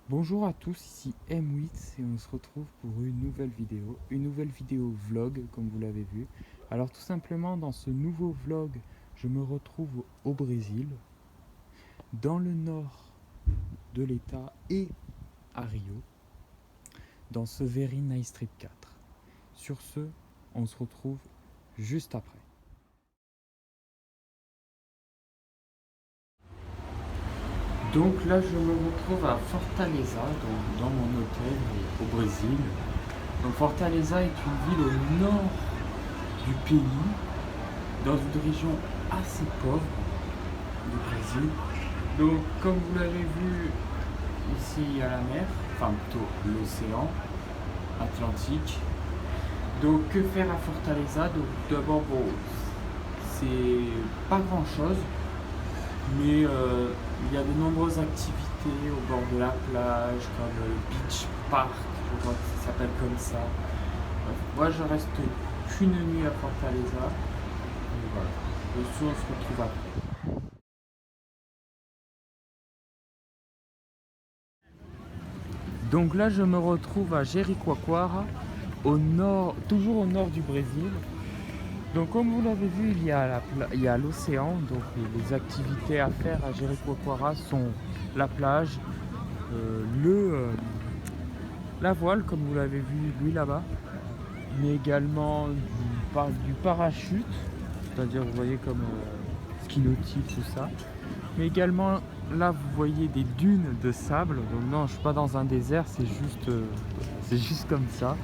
Bonjour à tous, ici M8 et on se retrouve pour une nouvelle vidéo vlog comme vous l'avez vu. Alors tout simplement dans ce nouveau vlog, je me retrouve au Brésil, dans le nord de l'état et à Rio, dans ce Very Nice Trip 4. Sur ce, on se retrouve juste après. Donc là je me retrouve à Fortaleza, dans mon hôtel au Brésil. Donc Fortaleza est une ville au nord du pays, dans une région assez pauvre du Brésil. Donc comme vous l'avez vu, ici il y a la mer, enfin plutôt l'océan Atlantique. Donc que faire à Fortaleza? Donc d'abord bon, c'est pas grand chose, mais il y a de nombreuses activités au bord de la plage, comme le beach park, je crois que ça s'appelle comme ça. Moi je reste qu'une nuit à Fortaleza. Et voilà. Dessus on se retrouve après. Donc là je me retrouve à Jericoacoara, au nord, toujours au nord du Brésil. Donc comme vous l'avez vu, il y a l'océan, donc les activités à faire à Jericoacoara sont la plage, la voile comme vous l'avez vu lui là-bas, mais également du parachute, c'est-à-dire vous voyez comme ski nautique, tout ça. Mais également là vous voyez des dunes de sable, donc non je suis pas dans un désert, c'est juste comme ça.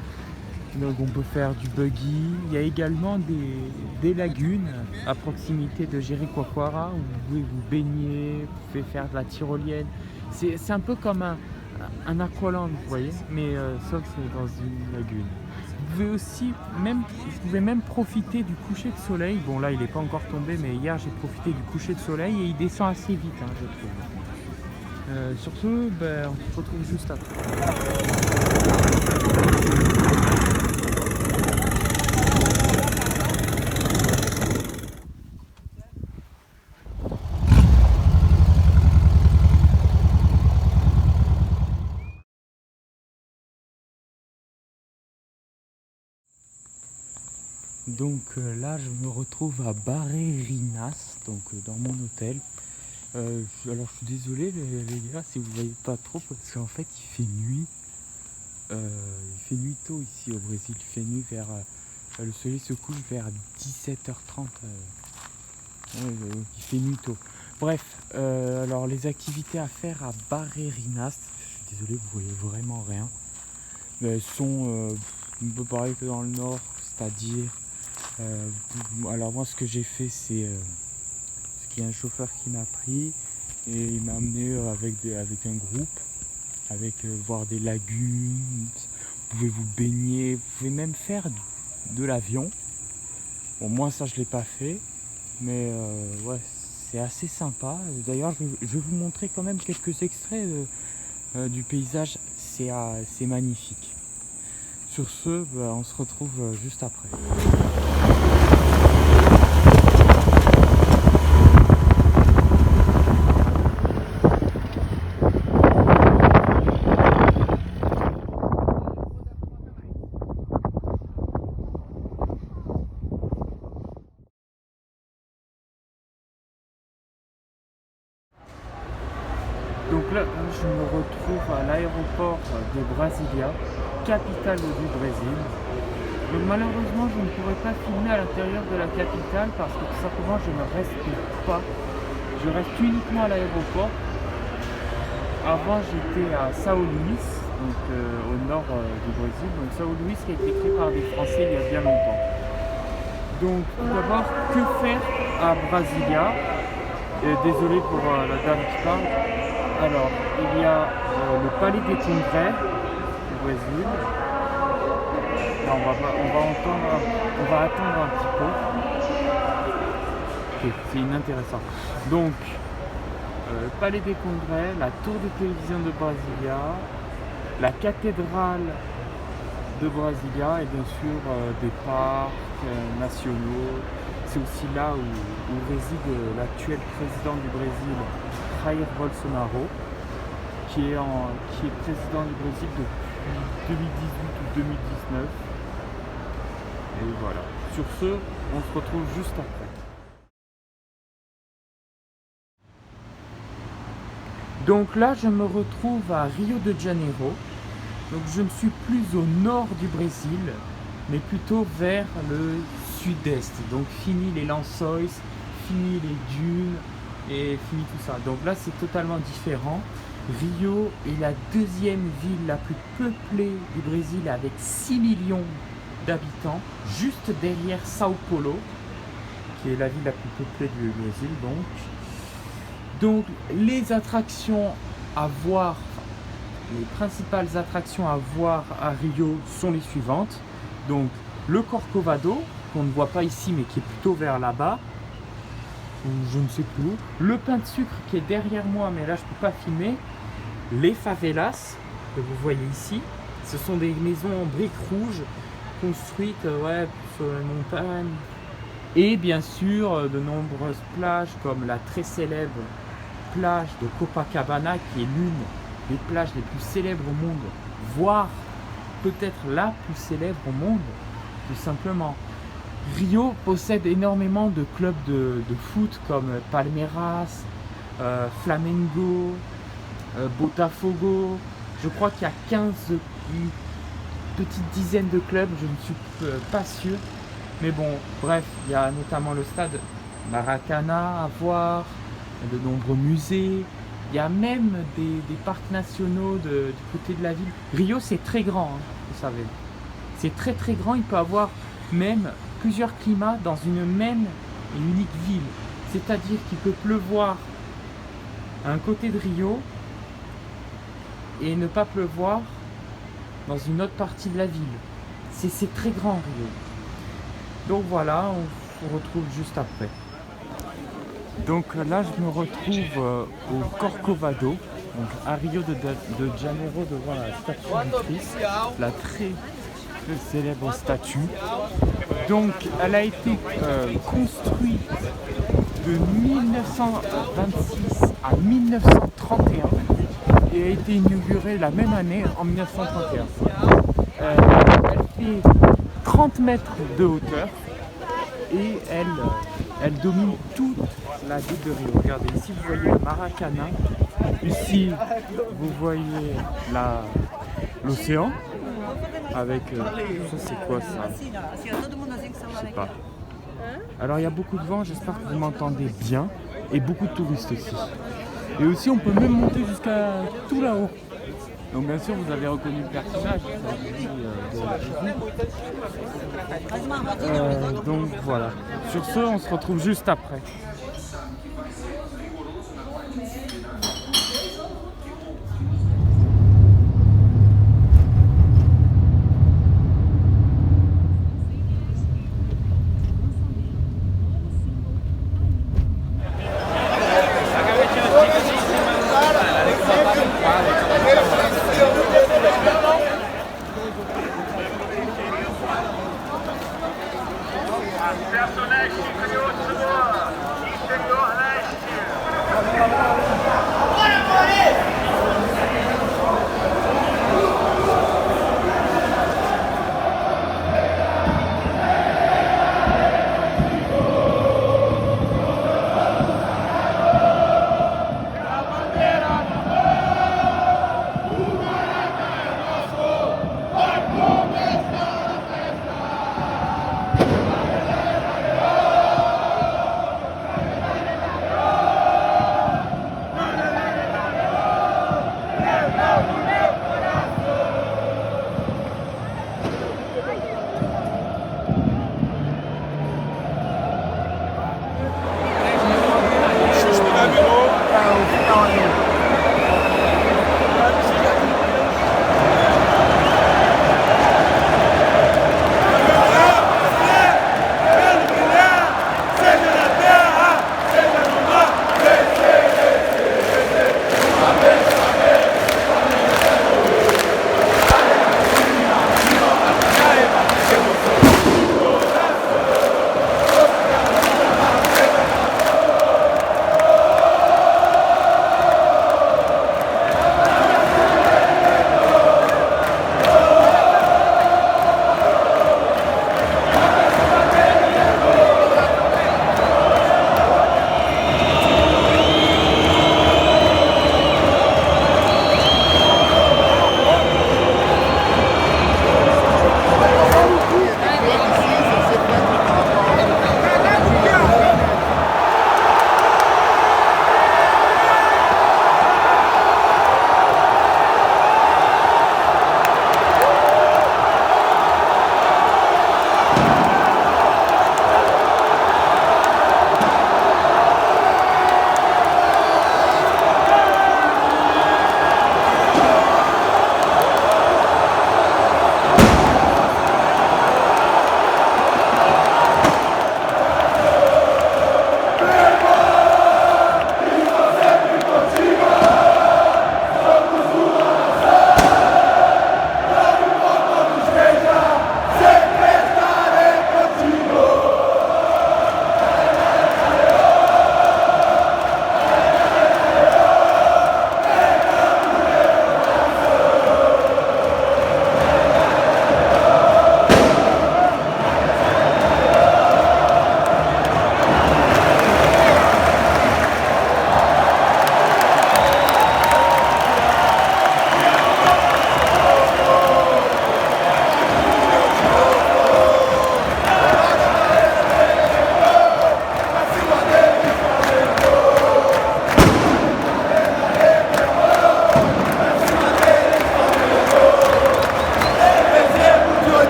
Donc on peut faire du buggy. Il y a également des lagunes à proximité de Jericoacoara où vous pouvez vous baigner, vous pouvez faire de la tyrolienne. C'est un peu comme un aqualand, vous voyez, mais sauf que c'est dans une lagune. Vous pouvez même profiter du coucher de soleil. Bon là il n'est pas encore tombé, mais hier j'ai profité du coucher de soleil et il descend assez vite, hein, je trouve. Sur ce, ben, on se retrouve juste après. Donc là je me retrouve à Barreirinhas, donc dans mon hôtel. Alors je suis désolé les gars si vous voyez pas trop parce qu'en fait il fait nuit. Il fait nuit tôt ici au Brésil, il fait nuit vers... le soleil se couche vers 17h30. Il fait nuit tôt. Bref, alors les activités à faire à Barreirinhas, je suis désolé vous voyez vraiment rien. Mais elles sont un peu pareil que dans le nord, c'est-à-dire... alors moi ce que j'ai fait c'est qu'il y a un chauffeur qui m'a pris et il m'a amené avec un groupe, voir des lagunes, vous pouvez vous baigner, vous pouvez même faire de l'avion. Bon moi ça je l'ai pas fait, mais ouais c'est assez sympa. D'ailleurs je vais vous montrer quand même quelques extraits du paysage, c'est magnifique. Sur ce, bah, on se retrouve juste après. Donc là, je me retrouve à l'aéroport de Brasilia, capitale du Brésil. Donc malheureusement, je ne pourrai pas filmer à l'intérieur de la capitale parce que tout simplement, je ne reste pas. Je reste uniquement à l'aéroport. Avant, j'étais à São Luís, donc au nord du Brésil. Donc São Luís qui a été créé par des Français il y a bien longtemps. Donc tout d'abord, que faire à Brasilia? Désolé pour la dame qui parle. Alors, il y a le palais des congrès du Brésil. Là, on va attendre un petit peu. Okay, c'est inintéressant. Donc, le palais des congrès, la tour de télévision de Brasilia, la cathédrale de Brasilia et bien sûr des parcs nationaux. C'est aussi là où réside l'actuel président du Brésil, Jair Bolsonaro, qui est président du Brésil depuis 2018 ou 2019. Et voilà. Sur ce, on se retrouve juste après. Donc là, je me retrouve à Rio de Janeiro. Donc je ne suis plus au nord du Brésil, mais plutôt vers le sud-est. Donc fini les Lençóis, fini les dunes et fini tout ça. Donc là, c'est totalement différent. Rio est la deuxième ville la plus peuplée du Brésil avec 6 millions d'habitants, juste derrière Sao Paulo, qui est la ville la plus peuplée du Brésil. Donc les attractions à voir, les principales attractions à voir à Rio sont les suivantes. Donc le Corcovado, qu'on ne voit pas ici mais qui est plutôt vers là-bas, ou je ne sais plus où. Le pain de sucre qui est derrière moi, mais là je ne peux pas filmer. Les favelas que vous voyez ici, ce sont des maisons en briques rouges construites sur les montagnes. Et bien sûr de nombreuses plages comme la très célèbre plage de Copacabana, qui est l'une des plages les plus célèbres au monde, voire peut-être la plus célèbre au monde, tout simplement. Rio possède énormément de clubs de foot comme Palmeiras, Flamengo, Botafogo. Je crois qu'il y a 15, une petite dizaine de clubs, je ne suis pas sûr. Mais bon, bref, il y a notamment le stade Maracana à voir, de nombreux musées. Il y a même des parcs nationaux du côté de la ville. Rio, c'est très grand, hein, vous savez. C'est très très grand, il peut avoir même plusieurs climats dans une même et unique ville. C'est-à-dire qu'il peut pleuvoir à un côté de Rio et ne pas pleuvoir dans une autre partie de la ville. C'est très grand, Rio. Donc voilà, on se retrouve juste après. Donc là, je me retrouve au Corcovado, donc à Rio de Janeiro, devant la statue du Christ, la très célèbre statue. Donc elle a été construite de 1926 à 1931 et a été inaugurée la même année, en 1931. Elle fait 30 mètres de hauteur et elle domine toute la ville de Rio. Regardez, ici vous voyez le Maracana, ici vous voyez l'océan avec ça, c'est quoi ça? Je sais pas. Alors il y a beaucoup de vent, j'espère que vous m'entendez bien, et beaucoup de touristes aussi. Et aussi on peut même monter jusqu'à tout là-haut. Donc bien sûr vous avez reconnu le personnage. Donc voilà. Sur ce, on se retrouve juste après.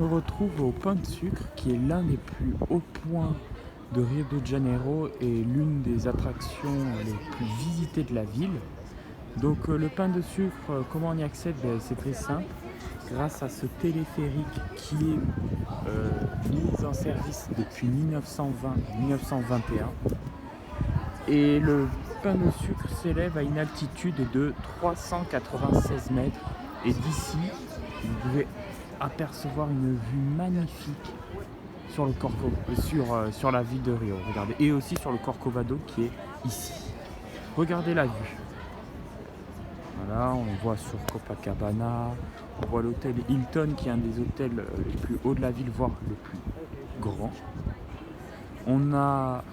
me retrouve au Pain de Sucre, qui est l'un des plus hauts points de Rio de Janeiro et l'une des attractions les plus visitées de la ville. Donc le Pain de Sucre, comment on y accède? C'est très simple, grâce à ce téléphérique qui est mis en service depuis 1920-1921. Et le Pain de Sucre s'élève à une altitude de 396 mètres. Et d'ici, vous pouvez apercevoir une vue magnifique sur le sur la ville de Rio. Regardez. Et aussi sur le Corcovado qui est ici. Regardez la vue. Voilà, on voit sur Copacabana, on voit l'hôtel Hilton qui est un des hôtels les plus hauts de la ville, voire le plus grand. On a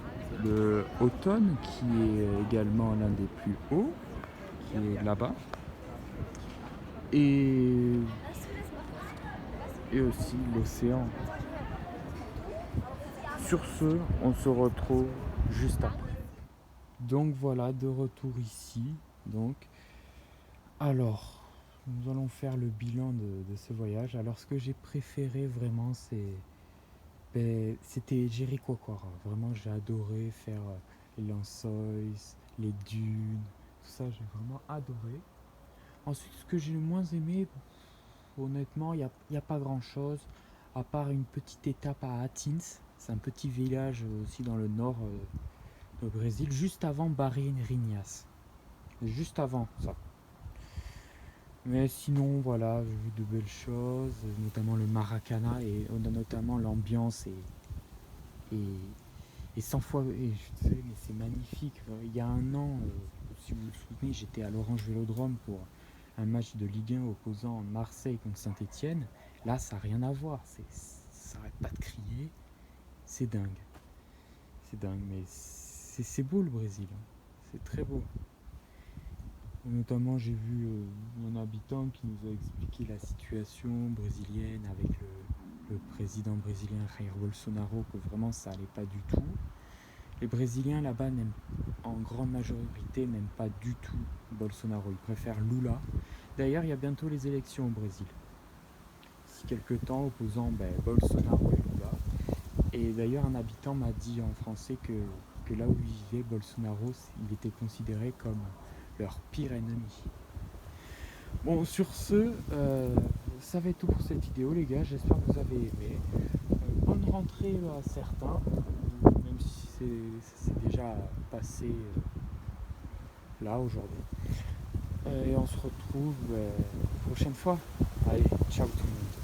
le Automne qui est également l'un des plus hauts, qui est là-bas. Et aussi l'océan. Sur ce, on se retrouve juste après. Donc voilà, de retour ici. Alors, nous allons faire le bilan de ce voyage. Alors, ce que j'ai préféré vraiment, c'était Jericoacoara. Vraiment, j'ai adoré faire les Lençóis, les dunes, tout ça, j'ai vraiment adoré. Ensuite, ce que j'ai le moins aimé, honnêtement, il n'y a pas grand-chose, à part une petite étape à Atins. C'est un petit village aussi dans le nord du Brésil, juste avant Barreirinhas. Juste avant ça. Mais sinon, voilà, j'ai vu de belles choses, notamment le Maracana, et on a notamment l'ambiance et 100 fois, et je sais, mais c'est magnifique. Il y a un an, si vous vous souvenez, j'étais à l'Orange Vélodrome pour un match de Ligue 1 opposant Marseille contre Saint-Etienne. Là, ça n'a rien à voir, ça n'arrête pas de crier, c'est dingue. C'est dingue, mais c'est beau le Brésil, hein. C'est très beau. Notamment, j'ai vu un habitant qui nous a expliqué la situation brésilienne avec le président brésilien Jair Bolsonaro, que vraiment ça allait pas du tout. Les Brésiliens là-bas en grande majorité n'aiment pas du tout Bolsonaro, ils préfèrent Lula. D'ailleurs, il y a bientôt les élections au Brésil. D'ici quelques temps, opposant Bolsonaro et Lula. Et d'ailleurs, un habitant m'a dit en français que là où il vivait, Bolsonaro, il était considéré comme leur pire ennemi. Bon, sur ce, ça va être tout pour cette vidéo, les gars. J'espère que vous avez aimé. Bonne rentrée à certains, même si c'est déjà passé là aujourd'hui. Et on se retrouve la prochaine fois. Allez, ciao tout le monde.